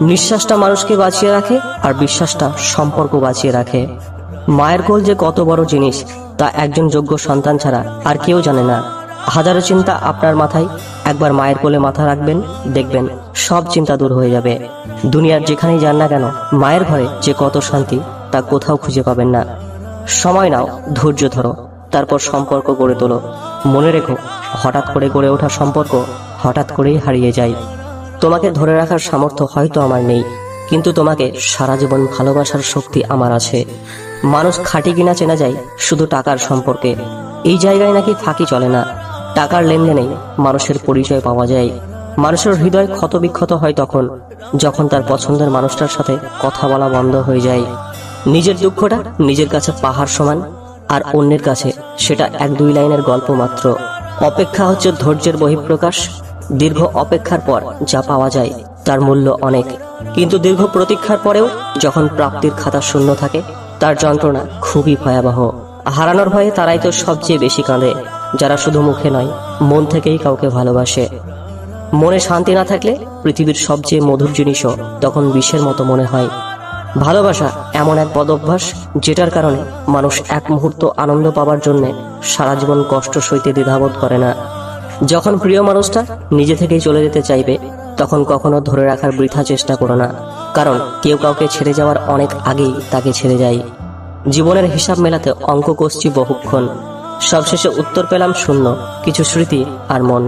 নিঃশ্বাসটা মানুষকে বাঁচিয়ে রাখে, আর বিশ্বাসটা সম্পর্ক বাঁচিয়ে রাখে। মায়ের কোল যে কত বড় জিনিস তা একজন যোগ্য সন্তান ছাড়া আর কেউ জানে না। হাজারো চিন্তা আপনার মাথায়, একবার মায়ের কোলে মাথা রাখবেন, দেখবেন সব চিন্তা দূর হয়ে যাবে। দুনিয়ার যেখানেই যান না কেন, মায়ের ঘরে যে কত শান্তি তা কোথাও খুঁজে পাবেন না। সময় নাও, ধৈর্য ধরো, তারপর সম্পর্ক গড়ে তোলো। মনে রেখো, হঠাৎ করে গড়ে ওঠা সম্পর্ক হঠাৎ করেই হারিয়ে যায়। তোমাকে ধরে রাখার সামর্থ্য হয়তো আমার নেই, কিন্তু তোমাকে সারা জীবন ভালোবাসার শক্তি আমার আছে। মানুষ খাঁটি কিনা চেনা যায় শুধু টাকার সম্পর্কে। এই জায়গায় নাকি ফাঁকি চলে না। টাকার লেনদেনেই মানুষের পরিচয় পাওয়া যায়। মানুষের হৃদয় ক্ষতবিক্ষত হয় তখন, যখন তার পছন্দের মানুষটার সাথে কথা বলা বন্ধ হয়ে যায়। নিজের দুঃখটা নিজের কাছে পাহাড় সমান, আর অন্যের কাছে সেটা 1-2 লাইনের গল্প মাত্র। অপেক্ষা হচ্ছে ধৈর্যের বহিঃপ্রকাশ। দীর্ঘ অপেক্ষার পর যা পাওয়া যায় তার মূল্য অনেক, কিন্তু দীর্ঘ প্রতীক্ষার পরেও যখন প্রাপ্তির খাতা শূন্য থাকে তার যন্ত্রণা খুবই ভয়াবহ। হারানোর ভয়ে তারাই তো সবচেয়ে বেশি কাঁদে, যারা শুধু মুখে নয়, মন থেকেই কাউকে ভালোবাসে। মনে শান্তি না থাকলে পৃথিবীর সবচেয়ে মধুর জিনিসও তখন বিষের মতো মনে হয়। ভালোবাসা এমন এক বদঅভ্যাস যেটার কারণে মানুষ এক মুহূর্ত আনন্দ পাওয়ার জন্য সারা জীবন কষ্ট সইতে দ্বিধাবোধ করে না। যখন প্রিয় মানুষটা নিজে থেকেই চলে যেতে চাইবে, তখন কখনো ধরে রাখার বৃথা চেষ্টা করো না, কারণ কেউ কাউকে ছেড়ে যাওয়ার অনেক আগেই তাকে ছেড়ে যায়। জীবনের হিসাব মেলাতে অঙ্ক কষছি বহুক্ষণ, সবশেষে উত্তর পেলাম শূন্য, কিছু স্মৃতি আর মন।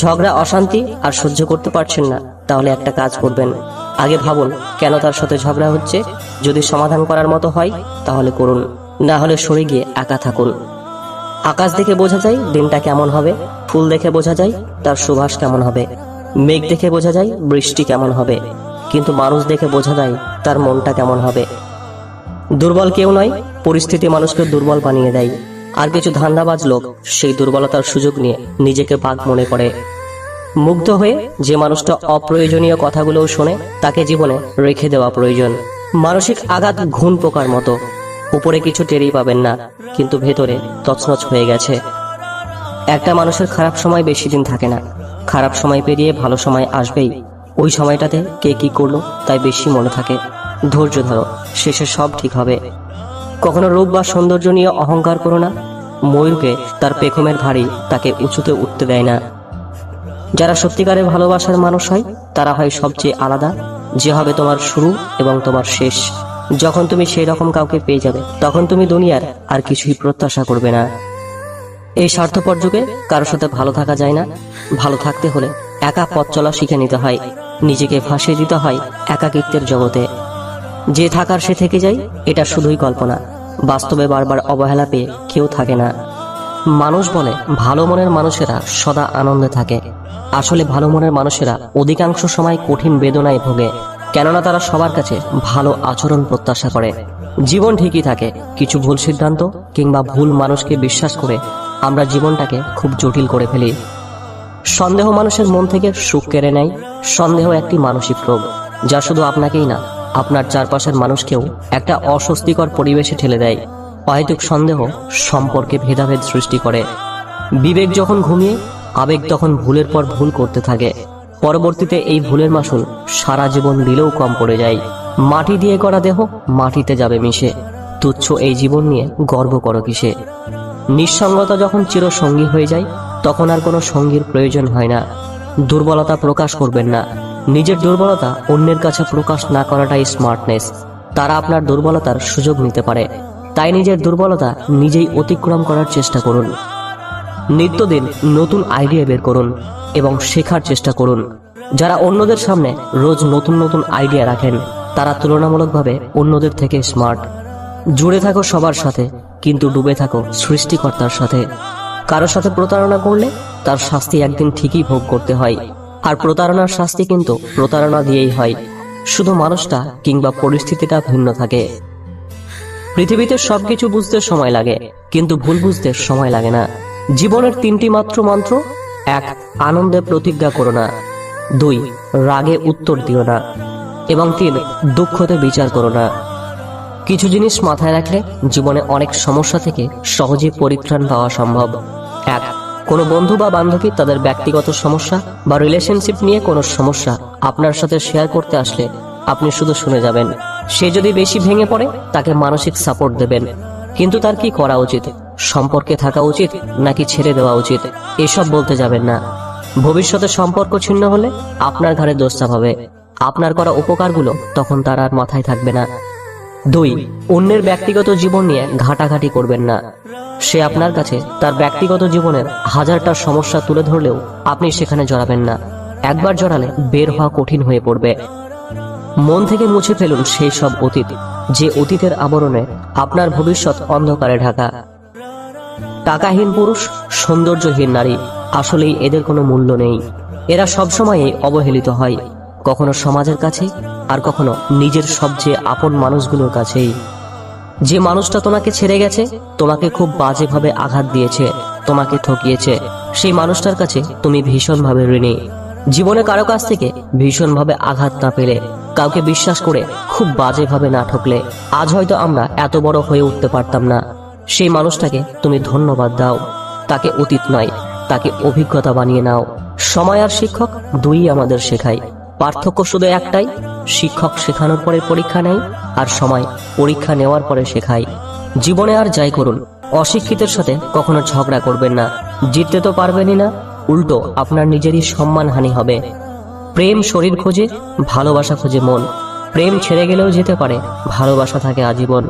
ঝগড়া অশান্তি আর সহ্য করতে পারছেন না, তাহলে একটা কাজ করবেন, আগে ভাবুন কেন তার সাথে ঝগড়া হচ্ছে। যদি সমাধান করার মতো হয় তাহলে করুন, না হলে সরে গিয়ে একা থাকুন। আকাশ দেখে বোঝা যায় দিনটা কেমন হবে, ফুল দেখে বোঝা যায় তার সুবাস কেমন হবে, মেঘ দেখে বোঝা যায় বৃষ্টি কেমন হবে, কিন্তু মানুষ দেখে বোঝা যায় তার মনটা কেমন হবে। দুর্বল কেউ নয়, পরিস্থিতি মানুষকে দুর্বল বানিয়ে দেয়। আর কিছু ধান্দাবাজ লোক সেই দুর্বলতার সুযোগ নিয়ে নিজেকে বাঘ মনে করে। মুগ্ধ হয়ে যে মানুষটা অপ্রয়োজনীয় কথাগুলোও শোনে, তাকে জীবনে রেখে দেওয়া প্রয়োজন। মানসিক আঘাত ঘুণ পোকার মতো, উপরে কিছু টেরই পাবেন না, কিন্তু ভেতরে তছনছ হয়ে গেছে। একটা মানুষের খারাপ সময় বেশি দিন থাকে না, খারাপ সময় পেরিয়ে ভালো সময় আসবেই। ওই সময়টাতে কে কি করলো তাই বেশি মনে থাকে। ধৈর্য ধরো, শেষে সব ঠিক হবে। কখনো রূপ বা সৌন্দর্য নিয়ে অহংকার করো না। ময়ূরকে তার পেখমের ভারী তাকে উঁচুতে উঠতে দেয় না। যারা সত্যিকারের ভালোবাসার মানুষ হয়, তারা হয় সবচেয়ে আলাদা, যে হবে তোমার শুরু এবং তোমার শেষ। যখন তুমি সেই রকম কাউকে পেয়ে যাবে, তখন তুমি দুনিয়ার আর কিছুই প্রত্যাশা করবে না। এই স্বার্থপর যুগে কারোর সাথে ভালো থাকা যায় না। ভালো থাকতে হলে একা পথ চলা শিখে নিতে হয়, নিজেকে ফাঁসিয়ে দিতে হয় একাকিত্বের জগতে। যে থাকার সে থেকে যায়, এটা শুধুই কল্পনা। বাস্তবে বারবার অবহেলা পেয়ে কেউ থাকে না। মানুষ বলে ভালো মনের মানুষেরা সদা আনন্দে থাকে। আসলে ভালো মনের মানুষেরা অধিকাংশ সময় কঠিন বেদনায় ভোগে, কেননা তারা সবার কাছে ভালো আচরণ প্রত্যাশা করে। জীবন ঠিকই থাকে, কিছু ভুল সিদ্ধান্ত কিংবা ভুল মানুষকে বিশ্বাস করে আমরা জীবনটাকে খুব জটিল করে ফেলি। সন্দেহ মানুষের মন থেকে সুখ কেড়ে নেয়। সন্দেহ একটি মানসিক রোগ, যা শুধু আপনাকেই না, আপনার চারপাশের মানুষকেও একটা অস্বস্তিকর পরিবেশে ঠেলে দেয়। অহেতুক সন্দেহ সম্পর্কে ভেদাভেদ সৃষ্টি করে। বিবেক যখন ঘুমিয়ে, আবেগ তখন ভুলের পর ভুল করতে থাকে। পরবর্তীতে এই ভুলের মাসুল সারা জীবন দিলেও কম পড়ে যায়। মাটি দিয়ে করা দেহ মাটিতে যাবে মিশে। তুচ্ছ এই জীবন নিয়ে গর্ব করো কিসে? নিঃসঙ্গতা যখন চিরসঙ্গী হয়ে যায়, তখন আর কোনো সঙ্গীর প্রয়োজন হয় না। দুর্বলতা প্রকাশ করবেন না। নিজের দুর্বলতা অন্যের কাছে প্রকাশ না করাটাই স্মার্টনেস। তারা আপনার দুর্বলতার সুযোগ নিতে পারে, তাই নিজের দুর্বলতা নিজেই অতিক্রম করার চেষ্টা করুন। নিত্যদিন নতুন আইডিয়া বের করুন এবং শেখার চেষ্টা করুন। যারা অন্যদের সামনে রোজ নতুন নতুন আইডিয়া রাখেন, তারা তুলনামূলকভাবে অন্যদের থেকে স্মার্ট। জুড়ে থাকো সবার সাথে, কিন্তু ডুবে থাকো সৃষ্টিকর্তার সাথে। কারোর সাথে প্রতারণা করলে তার শাস্তি একদিন ঠিকই ভোগ করতে হয়, আর প্রতারণার শাস্তি কিন্তু প্রতারণা দিয়েই হয়। শুধু মানুষটা কিংবা পরিস্থিতিটা ভিন্ন থাকে। পৃথিবীতে সবকিছু বুঝতে সময় লাগে, কিন্তু ভুল বুঝতে সময় লাগে না। জীবনের 3টি মাত্র মন্ত্র: 1. আনন্দে প্রতিজ্ঞা করো না, 2. রাগে উত্তর দিও না, এবং 3. দুঃখতে বিচার করো না। কিছু জিনিস মাথায় রাখলে জীবনে অনেক সমস্যা থেকে সহজে পরিত্রাণ পাওয়া সম্ভব। 1. কোনো বন্ধু বা বান্ধবী তাদের ব্যক্তিগত সমস্যা বা রিলেশনশিপ নিয়ে কোনো সমস্যা আপনার সাথে শেয়ার করতে আসলে আপনি শুধু শুনে যাবেন। সে যদি বেশি ভেঙে পড়ে তাকে মানসিক সাপোর্ট দেবেন, কিন্তু তার কি করা উচিত, সম্পর্কে থাকা উচিত নাকি ছেড়ে দেওয়া উচিত, এসব বলতে যাবেন না। ভবিষ্যতে সম্পর্ক ছিন্ন হলে আপনার ঘাড়ে দোষ চাপাবে। আপনার করা উপকারগুলো তখন তার আর মাথায় থাকবে না। 2, অন্যের ব্যক্তিগত জীবন নিয়ে ঘাটাঘাটি করবেন না। সে আপনার কাছে তার ব্যক্তিগত জীবনের হাজারটা সমস্যা তুলে ধরলেও আপনি সেখানে জড়াবেন না। একবার জড়ালে বের হওয়া কঠিন হয়ে পড়বে। মন থেকে মুছে ফেলুন সেই সব অতীত, যে অতীতের আবরণে আপনার ভবিষ্যৎ অন্ধকারে ঢাকা। টাকাহীন পুরুষ, সৌন্দর্যহীন নারী, আসলেই এদের কোনো মূল্য নেই। এরা সবসময়ই অবহেলিত হয়, কখনো সমাজের কাছে আর কখনো নিজের সবচেয়ে আপন মানুষগুলোর কাছেই। যে মানুষটা তোমাকে ছেড়ে গেছে, তোমাকে খুব বাজেভাবে আঘাত দিয়েছে, তোমাকে ঠকিয়েছে, সেই মানুষটার কাছে তুমি ভীষণভাবে ঋণী। জীবনে কারো কাছ থেকে ভীষণভাবে আঘাত না পেলে, কাউকে বিশ্বাস করে খুব বাজেভাবে না ঠকলে আজ হয়তো আমরা এত বড় হয়ে উঠতে পারতাম না। সেই মানুষটাকে তুমি ধন্যবাদ দাও। তাকে অতীত নয়, তাকে অভিজ্ঞতা বানিয়ে নাও। সময় আর শিক্ষক দুই আমাদের শেখায়, পার্থক্য শুধু একটাই, শিক্ষক শেখানোর পরে পরীক্ষা নেয় আর সময় পরীক্ষা নেওয়ার পরে শেখায়। জীবনে আর যাই করুন, অশিক্ষিতের সাথে কখনো ঝগড়া করবেন না। জিততে তো পারবেনই না, উল্টো আপনার নিজেরই সম্মানহানি হবে। প্রেম শরীর খোঁজে, ভালোবাসা খোঁজে মন। প্রেম ছেড়ে গেলেও যেতে পারে, ভালোবাসা থাকে আজীবন।